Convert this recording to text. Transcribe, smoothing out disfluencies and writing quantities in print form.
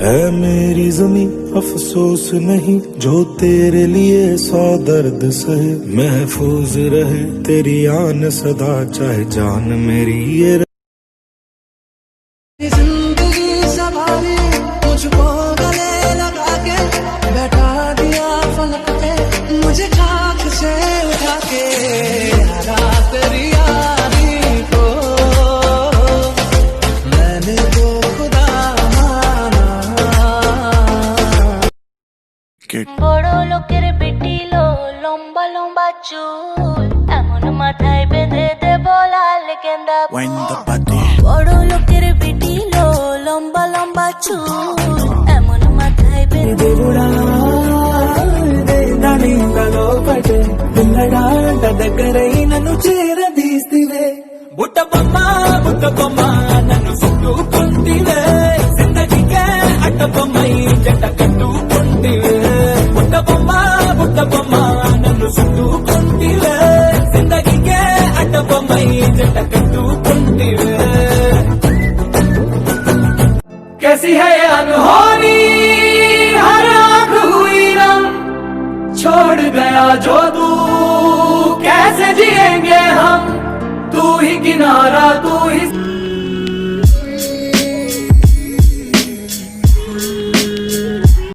है मेरी ज़मीं अफसोस नहीं, जो तेरे लिए 100 दर्द सहे। महफूज रहे तेरी आन सदा, चाहे जान मेरी ये जिंदगी सवारी मुझको गले लगा के बैठा दिया फलक पे, मुझे खाक से उठा के यारा तेरी यारी को मैंने तो खुदा माना। বড় লোকের বেটি লো লম্বা লম্বা চুল, এমন মাথায় বেঁধে দেব লাল গেন্দা ফুল। বড় লোকের বেটি লো লম্বা লম্বা চুল, এমন মাথায় বেঁধে దేవుడా దాని లోపటే ఉన్నడాంట దగ్గరై నన్ను చేరదీస్తివే. బుట్ట బొమ్మ నన్ను చుట్టుకుంటివే, జిందగీకే అడ్డ బొమ్మై జంట కట్టుకుంటివే. బుట్ట బొమ్మ నన్ను చుట్టుకుంటివే, జిందగీకే అడ్డ బొమ్మై జంట కట్టుకుంటివే. कैसी है ये अनहोनी हर आंख हुई नम, छोड़ गया जो तू कैसे जिएंगे हम, तू ही किनारा तू ही